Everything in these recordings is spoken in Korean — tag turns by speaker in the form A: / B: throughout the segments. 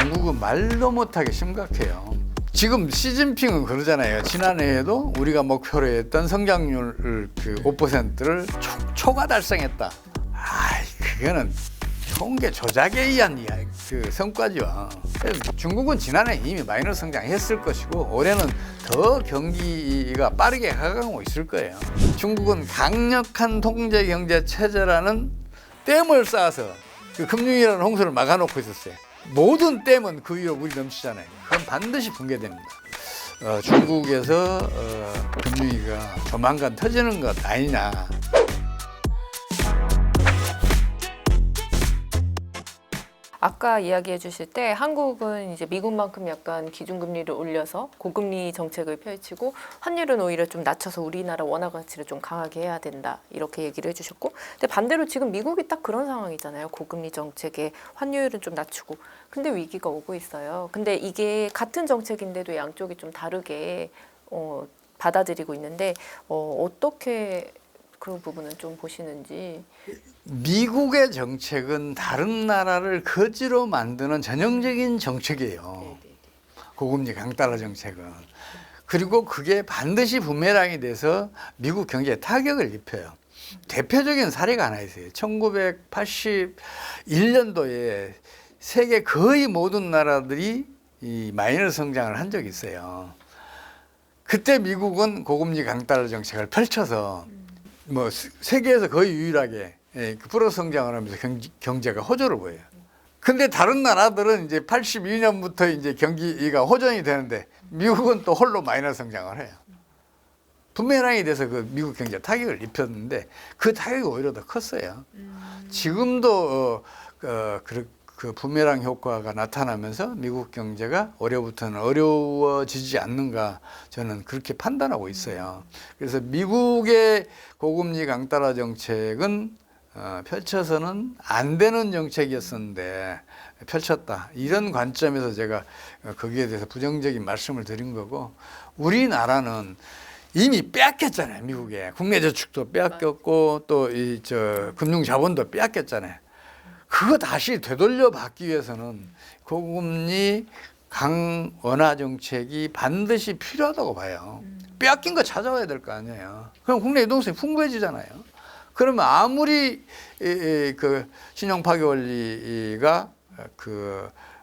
A: 중국은 말도 못하게 심각해요. 지금 시진핑은 그러잖아요. 지난해에도 우리가 목표로 했던 성장률 5%를 초과 달성했다. 그거는 통계 조작에 의한 성과죠. 그래서 중국은 지난해 이미 마이너스 성장했을 것이고 올해는 더 경기가 빠르게 가가고 있을 거예요. 중국은 강력한 통제 경제 체제라는 댐을 쌓아서 그 금융이라는 홍수를 막아놓고 있었어요. 모든 댐은 그 위로 물이 넘치잖아요. 그건 반드시 붕괴됩니다. 중국에서 금융위기가 조만간 터지는 것 아니냐.
B: 아까 이야기해 주실 때 한국은 이제 미국만큼 약간 기준금리를 올려서 고금리 정책을 펼치고 환율은 오히려 좀 낮춰서 우리나라 원화 가치를 좀 강하게 해야 된다 이렇게 얘기를 해주셨고, 근데 반대로 지금 미국이 딱 그런 상황이잖아요. 고금리 정책에 환율은 좀 낮추고 근데 위기가 오고 있어요. 근데 이게 같은 정책인데도 양쪽이 좀 다르게 받아들이고 있는데 어떻게 그런 부분은 좀 보시는지.
A: 미국의 정책은 다른 나라를 거지로 만드는 전형적인 정책이에요. 고금리 강달러 정책은. 그리고 그게 반드시 부메랑이 돼서 미국 경제에 타격을 입혀요. 대표적인 사례가 하나 있어요. 1981년도에 세계 거의 모든 나라들이 이 마이너스 성장을 한 적이 있어요. 그때 미국은 고금리 강달러 정책을 펼쳐서 세계에서 거의 유일하게 플러스 성장을 하면서 경제가 호조를 보여요. 근데 다른 나라들은 이제 82년부터 이제 경기가 호전이 되는데 미국은 또 홀로 마이너스 성장을 해요. 부메랑이 돼서 그 미국 경제에 타격을 입혔는데 그 타격이 오히려 더 컸어요. 지금도 그 부메랑 효과가 나타나면서 미국 경제가 올해부터는 어려워지지 않는가 저는 그렇게 판단하고 있어요. 그래서 미국의 고금리 강달러 정책은 펼쳐서는 안 되는 정책이었었는데 펼쳤다. 이런 관점에서 제가 거기에 대해서 부정적인 말씀을 드린 거고, 우리나라는 이미 빼앗겼잖아요. 미국에 국내 저축도 빼앗겼고 또 금융 자본도 빼앗겼잖아요. 그거 다시 되돌려 받기 위해서는 고금리 강원화 정책이 반드시 필요하다고 봐요. 빼앗긴 거 찾아와야 될 거 아니에요. 그럼 국내 유동성이 풍부해지잖아요. 그러면 아무리 그 신용 파기 원리가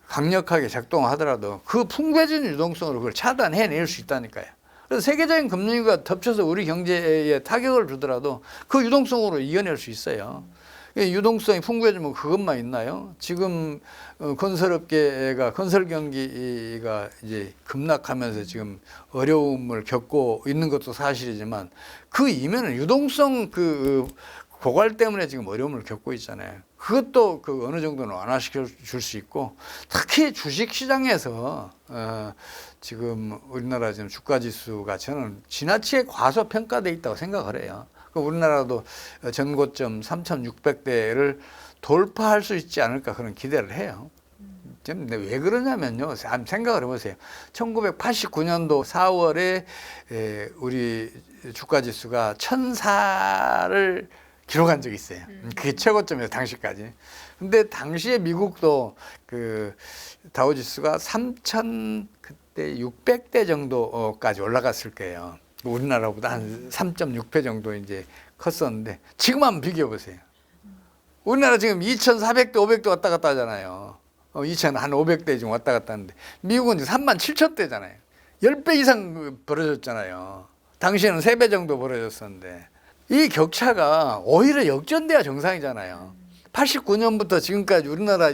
A: 강력하게 작동하더라도 그 풍부해진 유동성으로 그걸 차단해낼 수 있다니까요. 그래서 세계적인 금융위기가 덮쳐서 우리 경제에 타격을 주더라도 그 유동성으로 이겨낼 수 있어요. 유동성이 풍부해지면 그것만 있나요? 지금 건설업계가 건설 경기가 이제 급락하면서 지금 어려움을 겪고 있는 것도 사실이지만 그 이면은 유동성 고갈 때문에 지금 어려움을 겪고 있잖아요. 그것도 어느 정도는 완화시켜 줄 수 있고, 특히 주식 시장에서 지금 우리나라 지금 주가 지수가 저는 지나치게 과소평가돼 있다고 생각을 해요. 우리나라도 전고점 3,600대를 돌파할 수 있지 않을까 그런 기대를 해요. 근데 왜 그러냐면요. 한번 생각을 해보세요. 1989년도 4월에 우리 주가 지수가 1,004를 기록한 적이 있어요. 그게 최고점이에요, 당시까지. 근데 당시에 미국도 다우지수가 3,600대 정도까지 올라갔을 거예요. 우리나라보다 한 3.6배 정도 이제 컸었는데 지금 한번 비교해 보세요. 우리나라 지금 2,400대, 500대 왔다 갔다 하잖아요. 2,500대 지금 왔다 갔다 하는데 미국은 37,000대잖아요. 10배 이상 벌어졌잖아요. 당시에는 3배 정도 벌어졌었는데 이 격차가 오히려 역전돼야 정상이잖아요. 89년부터 지금까지 우리나라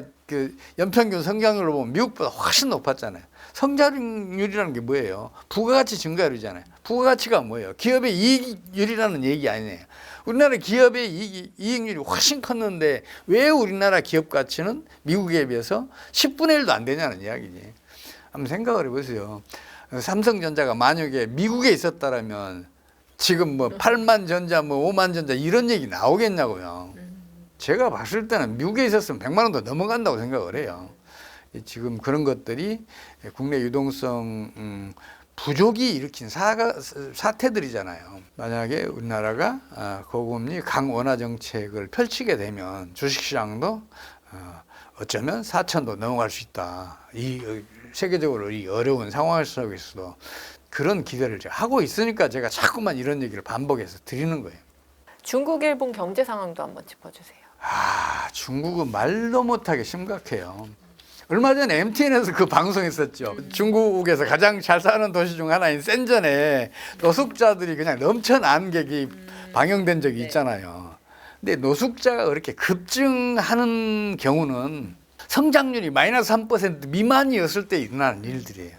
A: 연평균 성장률로 보면 미국보다 훨씬 높았잖아요. 성장률이라는 게 뭐예요? 부가가치 증가율이잖아요. 부가가치가 뭐예요? 기업의 이익률이라는 얘기 아니에요. 우리나라 기업의 이익률이 훨씬 컸는데 왜 우리나라 기업 가치는 미국에 비해서 10분의 1도 안 되냐는 이야기지. 한번 생각을 해보세요. 삼성전자가 만약에 미국에 있었다면 지금 8만 전자, 5만 전자 이런 얘기 나오겠냐고요. 제가 봤을 때는 미국에 있었으면 100만 원도 넘어간다고 생각을 해요. 지금 그런 것들이 국내 유동성 부족이 일으킨 사태들이잖아요. 만약에 우리나라가 고금리 강원화 정책을 펼치게 되면 주식시장도 어쩌면 4천도 넘어갈 수 있다. 세계적으로 이 어려운 상황 속에서도 그런 기대를 제가 하고 있으니까 제가 자꾸만 이런 얘기를 반복해서 드리는 거예요.
B: 중국, 일본 경제 상황도 한번 짚어주세요.
A: 중국은 말도 못하게 심각해요. 얼마 전에 MTN에서 그 방송했었죠. 중국에서 가장 잘 사는 도시 중 하나인 센전에 노숙자들이 그냥 넘쳐난 게 방영된 적이 있잖아요. 근데 노숙자가 그렇게 급증하는 경우는 성장률이 마이너스 3% 미만이었을 때 일어나는 일들이에요.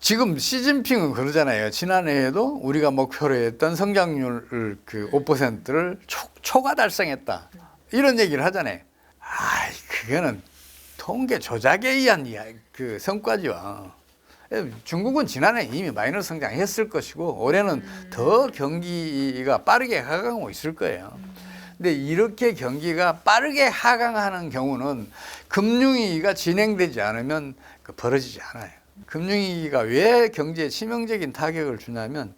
A: 지금 시진핑은 그러잖아요. 지난해에도 우리가 목표로 했던 성장률 그 5%를 초과 달성했다. 이런 얘기를 하잖아요. 그거는 통계 조작에 의한 그 성과지요. 중국은 지난해 이미 마이너스 성장했을 것이고 올해는 더 경기가 빠르게 하강하고 있을 거예요. 근데 이렇게 경기가 빠르게 하강하는 경우는 금융위기가 진행되지 않으면 벌어지지 않아요. 금융위기가 왜 경제에 치명적인 타격을 주냐면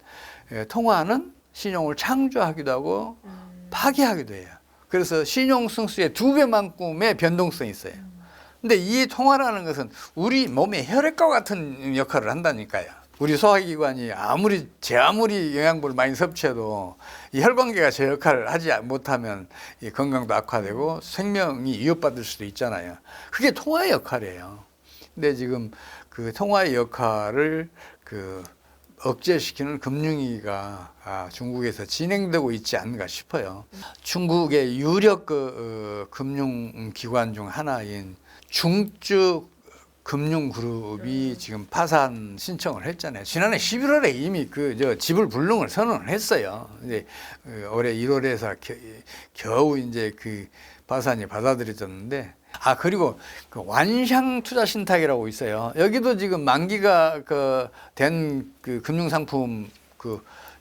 A: 통화는 신용을 창조하기도 하고 파괴하기도 해요. 그래서 신용 승수의 2배만큼의 변동성이 있어요. 근데 이 통화라는 것은 우리 몸의 혈액과 같은 역할을 한다니까요. 우리 소화기관이 아무리 영양분을 많이 섭취해도 이 혈관계가 제 역할을 하지 못하면 이 건강도 악화되고 생명이 위협받을 수도 있잖아요. 그게 통화의 역할이에요. 근데 지금 그 통화의 역할을 억제시키는 금융위기가 중국에서 진행되고 있지 않는가 싶어요. 중국의 유력 금융기관 중 하나인 중증 금융그룹이 지금 파산 신청을 했잖아요. 지난해 11월에 이미 지불 불능을 선언을 했어요. 이제 올해 1월에서 겨우 이제 그 파산이 받아들여졌는데, 그리고 그 완샹 투자 신탁이라고 있어요. 여기도 지금 만기가 된 그 금융상품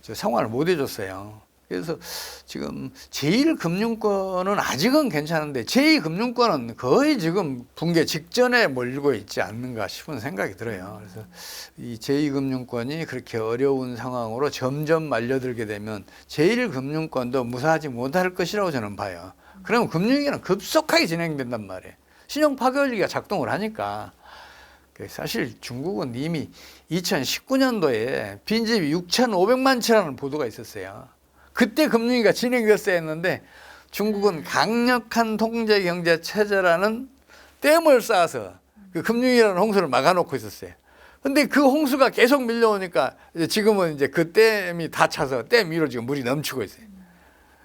A: 상환을 못 해줬어요. 그래서 지금 제1금융권은 아직은 괜찮은데 제2금융권은 거의 지금 붕괴 직전에 몰리고 있지 않는가 싶은 생각이 들어요. 그래서 이 제2금융권이 그렇게 어려운 상황으로 점점 말려들게 되면 제1금융권도 무사하지 못할 것이라고 저는 봐요. 그러면 금융위기는 급속하게 진행된단 말이에요. 신용 파괴원리가 작동을 하니까. 사실 중국은 이미 2019년도에 빈집이 6,500만 채라는 보도가 있었어요. 그때 금융위기가 진행됐어야 했는데 중국은 강력한 통제 경제 체제라는 댐을 쌓아서 그 금융위기라는 홍수를 막아놓고 있었어요. 근데 그 홍수가 계속 밀려오니까 지금은 이제 그 댐이 다 차서 댐 위로 지금 물이 넘치고 있어요.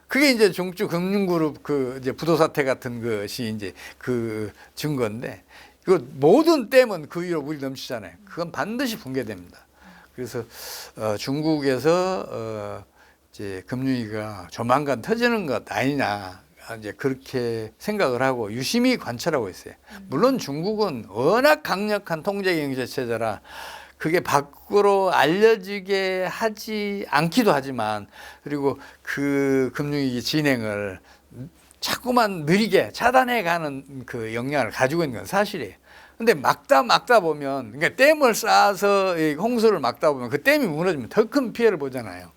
A: 그게 이제 중증 금융그룹 이제 부도 사태 같은 것이 이제 그 증거인데, 이거 모든 댐은 그 위로 물이 넘치잖아요. 그건 반드시 붕괴됩니다. 그래서 중국에서 이제 금융위기가 조만간 터지는 것 아니냐, 이제 그렇게 생각을 하고 유심히 관찰하고 있어요. 물론 중국은 워낙 강력한 통제 경제 체제라 그게 밖으로 알려지게 하지 않기도 하지만, 그리고 그 금융위기 진행을 자꾸만 느리게 차단해가는 그 역량을 가지고 있는 건 사실이에요. 근데 막다 보면, 그러니까 댐을 쌓아서 홍수를 막다 보면 그 댐이 무너지면 더 큰 피해를 보잖아요.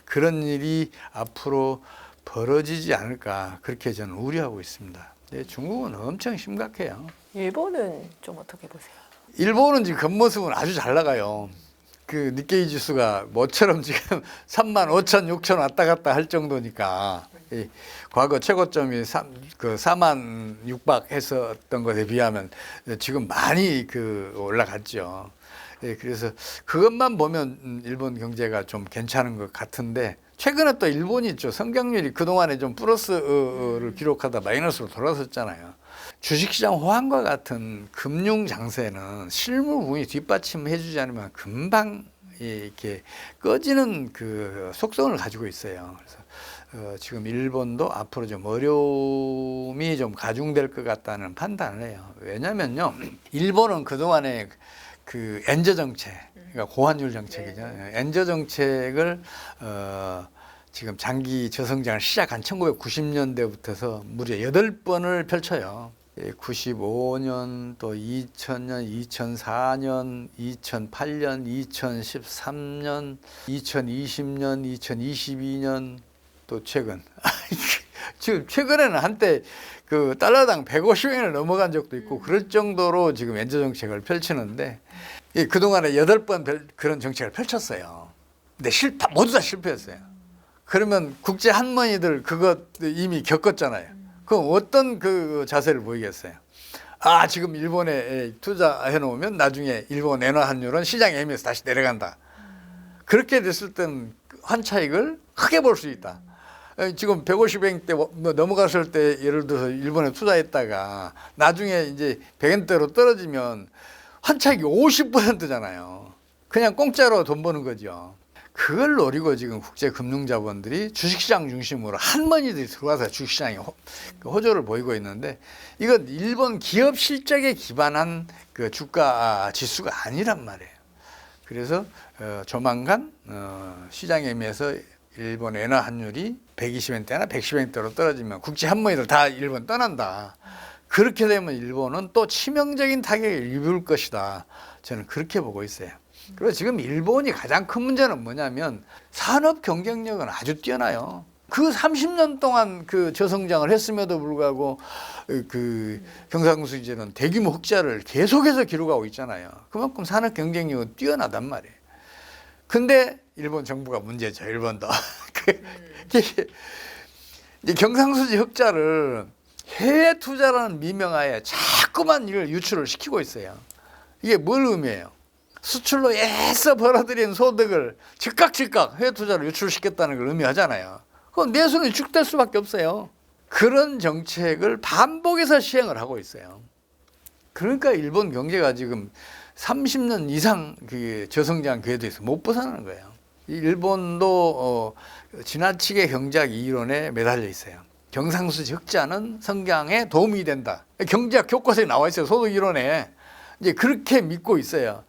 A: 그런 일이 앞으로 벌어지지 않을까, 그렇게 저는 우려하고 있습니다. 중국은 엄청 심각해요.
B: 일본은 좀 어떻게 보세요?
A: 일본은 지금 겉모습은 아주 잘 나가요. 그 니케이 지수가 모처럼 지금 35,000, 6,000 왔다 갔다 할 정도니까, 과거 최고점이 4만 육박했었던 것에 비하면 지금 많이 올라갔죠. 그래서 그것만 보면 일본 경제가 좀 괜찮은 것 같은데, 최근에 또 일본이 성장률이 그동안에 좀 플러스를 기록하다 마이너스로 돌아섰잖아요. 주식시장 호황과 같은 금융 장세는 실물 부분이 뒷받침해주지 않으면 금방 이렇게 꺼지는 그 속성을 가지고 있어요. 그래서 지금 일본도 앞으로 좀 어려움이 좀 가중될 것 같다는 판단을 해요. 왜냐면요, 일본은 그동안에 그 엔저 정책, 그러니까 고환율 정책이죠. 엔저 정책을 지금 장기 저성장을 시작한 1990년대부터서 무려 8번을 펼쳐요. 95년, 또 2000년, 2004년, 2008년, 2013년, 2020년, 2022년, 또 최근 지금 최근에는 한때 그 달러당 150엔을 넘어간 적도 있고 그럴 정도로 지금 엔저 정책을 펼치는데 그동안에 8번 그런 정책을 펼쳤어요. 근데 모두 다 실패했어요. 그러면 국제 한머니들 그것 이미 겪었잖아요. 그럼 어떤 그 자세를 보이겠어요? 아, 지금 일본에 투자해 놓으면 나중에 일본 엔화 환율은 시장 애매해서 다시 내려간다. 그렇게 됐을 때는 환차익을 크게 볼 수 있다. 지금 150엔 때 넘어갔을 때 예를 들어서 일본에 투자했다가 나중에 이제 100엔대로 떨어지면 환차익이 50%잖아요. 그냥 공짜로 돈 버는 거죠. 그걸 노리고 지금 국제금융자본들이 주식시장 중심으로 한머니들이 들어와서 주식시장에 호조를 보이고 있는데 이건 일본 기업 실적에 기반한 그 주가 지수가 아니란 말이에요. 그래서 조만간 시장 애매해서 일본 엔화 환율이 120엔대나 110엔대로 떨어지면 국제 한머니들 다 일본 떠난다. 그렇게 되면 일본은 또 치명적인 타격을 입을 것이다. 저는 그렇게 보고 있어요. 그리고 지금 일본이 가장 큰 문제는 뭐냐면 산업 경쟁력은 아주 뛰어나요. 그 30년 동안 그 저성장을 했음에도 불구하고 그 경상수지는 대규모 흑자를 계속해서 기록하고 있잖아요. 그만큼 산업 경쟁력은 뛰어나단 말이에요. 근데 일본 정부가 문제죠. 일본도. 이 경상수지 흑자를 해외 투자라는 미명하에 자꾸만 이걸 유출을 시키고 있어요. 이게 뭘 의미해요? 수출로 애써 벌어들인 소득을 즉각 해외 투자로 유출시켰다는 걸 의미하잖아요. 그건 내수는 위축될 수밖에 없어요. 그런 정책을 반복해서 시행을 하고 있어요. 그러니까 일본 경제가 지금 30년 이상 그 저성장 궤도에서 못 벗어나는 거예요. 일본도 지나치게 경제학 이론에 매달려 있어요. 경상수지 흑자는 성장에 도움이 된다. 경제학 교과서에 나와 있어요. 소득 이론에. 이제 그렇게 믿고 있어요.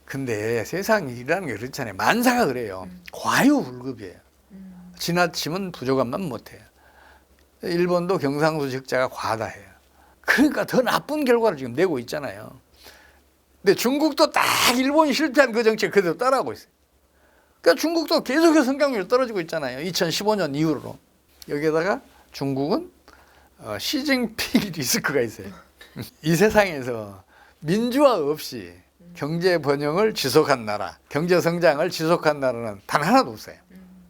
A: 근데 세상이라는 게 그렇잖아요. 만사가 그래요. 과유불급이에요. 지나치면 부족함만 못해요. 일본도 경상수지 흑자가 과다해요. 그러니까 더 나쁜 결과를 지금 내고 있잖아요. 근데 중국도 딱 일본이 실패한 그 정책 그대로 따라하고 있어요. 그러니까 중국도 계속해서 성장률이 떨어지고 있잖아요. 2015년 이후로. 여기에다가 중국은 시진핑 리스크가 있어요. 이 세상에서 민주화 없이 경제 번영을 지속한 나라, 경제 성장을 지속한 나라는 단 하나도 없어요.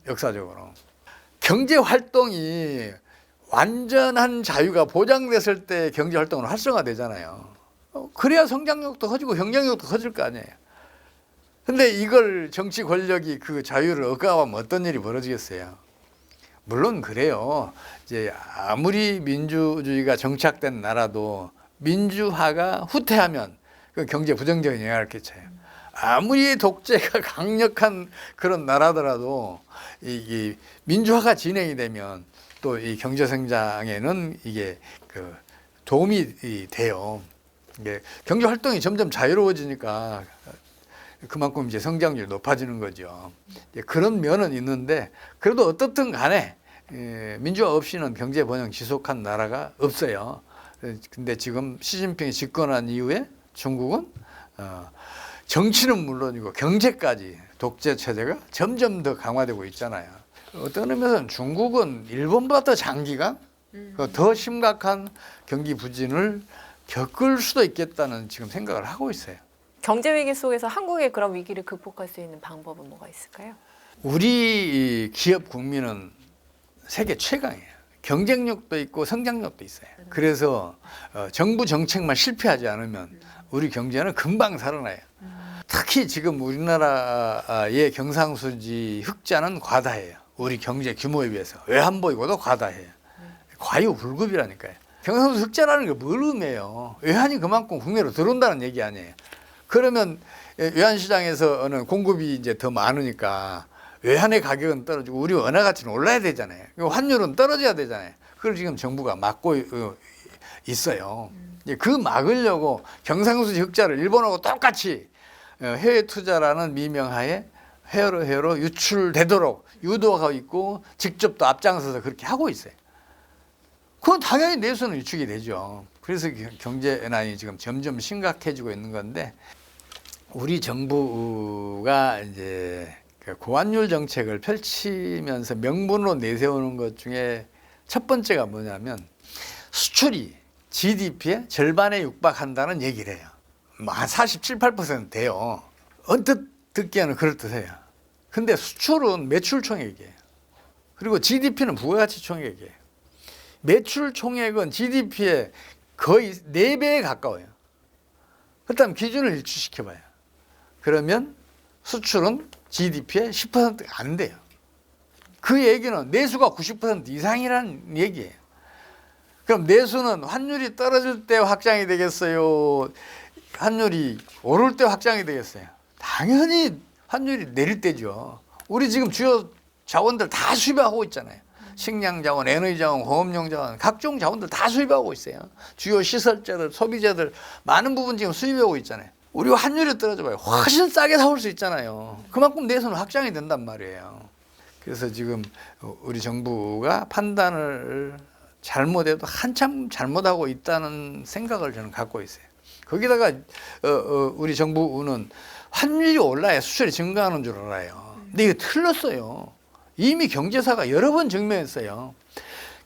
A: 역사적으로. 경제 활동이 완전한 자유가 보장됐을 때 경제 활동은 활성화되잖아요. 그래야 성장력도 커지고 경쟁력도 커질 거 아니에요. 근데 이걸 정치 권력이 그 자유를 억압하면 어떤 일이 벌어지겠어요? 물론 그래요. 이제 아무리 민주주의가 정착된 나라도 민주화가 후퇴하면 그 경제 부정적인 영향을 끼쳐요. 아무리 독재가 강력한 그런 나라더라도 이 민주화가 진행이 되면 또 이 경제 성장에는 이게 그 도움이 돼요. 이게 경제 활동이 점점 자유로워지니까 그만큼 이제 성장률이 높아지는 거죠. 그런 면은 있는데 그래도 어떻든 간에 민주화 없이는 경제 번영 지속한 나라가 없어요. 근데 지금 시진핑이 집권한 이후에 중국은 정치는 물론이고 경제까지 독재 체제가 점점 더 강화되고 있잖아요. 어떤 의미에서는 중국은 일본보다 더 장기간 더 심각한 경기 부진을 겪을 수도 있겠다는 지금 생각을 하고 있어요.
B: 경제 위기 속에서 한국의 그런 위기를 극복할 수 있는 방법은 뭐가 있을까요?
A: 우리 기업 국민은 세계 최강이에요. 경쟁력도 있고 성장력도 있어요. 그래서 정부 정책만 실패하지 않으면 우리 경제는 금방 살아나요. 특히 지금 우리나라의 경상수지 흑자는 과다해요. 우리 경제 규모에 비해서 외환보유고도 과다해요. 과유불급이라니까요. 경상수지 흑자라는 게 뭘 의미해요? 외환이 그만큼 국내로 들어온다는 얘기 아니에요. 그러면 외환시장에서는 공급이 이제 더 많으니까 외환의 가격은 떨어지고 우리 원화 가치는 올라야 되잖아요. 환율은 떨어져야 되잖아요. 그걸 지금 정부가 막고 있어요. 그 막으려고 경상수지 흑자를 일본하고 똑같이 해외 투자라는 미명하에 해외로 유출되도록 유도하고 있고 직접 또 앞장서서 그렇게 하고 있어요. 그건 당연히 내수는 위축이 되죠. 그래서 경제난이 지금 점점 심각해지고 있는 건데 우리 정부가 이제 고환율 정책을 펼치면서 명분으로 내세우는 것 중에 첫 번째가 뭐냐면 수출이 GDP의 절반에 육박한다는 얘기를 해요. 뭐 한 47, 8% 돼요. 언뜻 듣기에는 그럴듯해요. 근데 수출은 매출 총액이에요. 그리고 GDP는 부가가치 총액이에요. 매출 총액은 GDP의 거의 4배에 가까워요. 그렇다면 기준을 일치시켜봐요. 그러면 수출은 GDP의 10%가 안 돼요. 그 얘기는 내수가 90% 이상이라는 얘기예요. 그럼 내수는 환율이 떨어질 때 확장이 되겠어요? 환율이 오를 때 확장이 되겠어요? 당연히 환율이 내릴 때죠. 우리 지금 주요 자원들 다 수입하고 있잖아요. 식량 자원, 에너지 자원, 공업용 자원, 각종 자원들 다 수입하고 있어요. 주요 시설자들, 소비자들 많은 부분 지금 수입하고 있잖아요. 우리 환율이 떨어져 봐요. 훨씬 싸게 사올 수 있잖아요. 그만큼 내수는 확장이 된단 말이에요. 그래서 지금 우리 정부가 판단을 잘못해도 한참 잘못하고 있다는 생각을 저는 갖고 있어요. 거기다가 우리 정부는 환율이 올라야 수출이 증가하는 줄 알아요. 근데 이게 틀렸어요. 이미 경제사가 여러 번 증명했어요.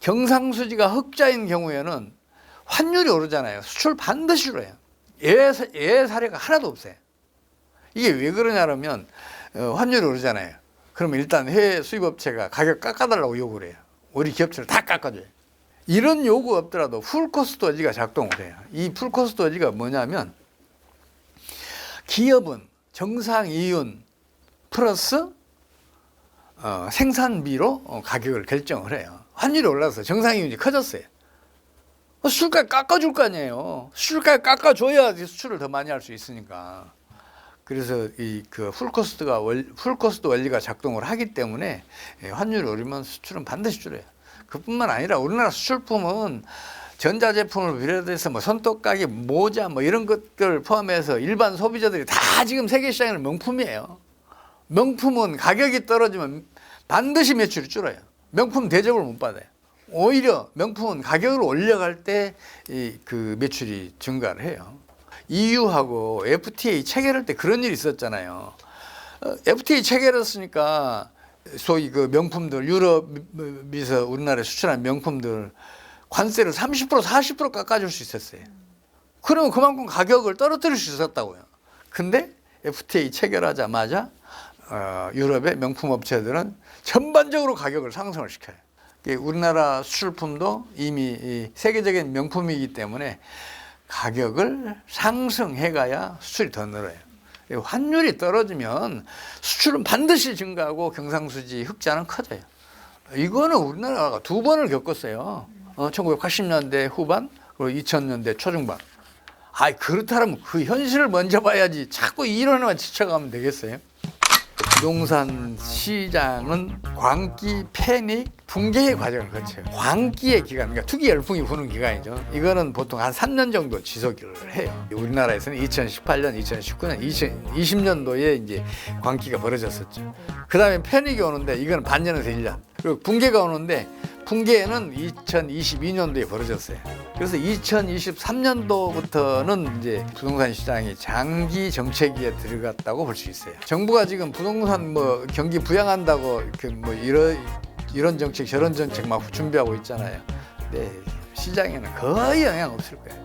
A: 경상수지가 흑자인 경우에는 환율이 오르잖아요. 수출 반드시 줄어요. 예외 사례가 하나도 없어요. 이게 왜 그러냐면 환율이 오르잖아요. 그러면 일단 해외 수입업체가 가격 깎아달라고 요구를 해요. 우리 기업체를 다 깎아줘요. 이런 요구 없더라도 풀코스트 어지가 작동을 해요. 이 풀코스트 어지가 뭐냐면 기업은 정상 이윤 플러스 생산비로 가격을 결정을 해요. 환율이 올라서 정상 이윤이 커졌어요. 수출가에 깎아줄 거 아니에요. 수출가에 깎아줘야 수출을 더 많이 할 수 있으니까. 그래서 그 풀코스트 원리가 작동을 하기 때문에 환율이 오르면 수출은 반드시 줄어요. 그뿐만 아니라 우리나라 수출품은 전자제품을 비롯해서 뭐 손톱가게, 모자 뭐 이런 것들 포함해서 일반 소비자들이 다 지금 세계 시장에는 명품이에요. 명품은 가격이 떨어지면 반드시 매출이 줄어요. 명품 대접을 못 받아요. 오히려 명품은 가격을 올려갈 때 그 매출이 증가를 해요. EU하고 FTA 체결할 때 그런 일이 있었잖아요. FTA 체결했으니까 소위 그 명품들 유럽에서 우리나라에 수출한 명품들 관세를 30% 40% 깎아줄 수 있었어요. 그러면 그만큼 가격을 떨어뜨릴 수 있었다고요. 근데 FTA 체결하자마자 유럽의 명품 업체들은 전반적으로 가격을 상승을 시켜요. 우리나라 수출품도 이미 세계적인 명품이기 때문에 가격을 상승해가야 수출이 더 늘어요. 환율이 떨어지면 수출은 반드시 증가하고 경상수지 흑자는 커져요. 이거는 우리나라가 2번을 겪었어요. 1980년대 후반 그리고 2000년대 초중반. 그렇다면 그 현실을 먼저 봐야지 자꾸 이론에만 지쳐가면 되겠어요? 부동산 시장은 광기, 패닉, 붕괴의 과정을 거쳐요. 광기의 기간, 그러니까 투기 열풍이 부는 기간이죠. 이거는 보통 한 3년 정도 지속을 해요. 우리나라에서는 2018년, 2019년, 2020년도에 이제 광기가 벌어졌었죠. 그 다음에 패닉이 오는데 이거는 반년에서 1년. 그리고 붕괴가 오는데 붕괴는 2022년도에 벌어졌어요. 그래서 2023년도부터는 이제 부동산 시장이 장기 정체기에 들어갔다고 볼 수 있어요. 정부가 지금 부동산 뭐 경기 부양한다고 뭐 이런 정책 저런 정책 막 준비하고 있잖아요. 근데 시장에는 거의 영향 없을 거예요.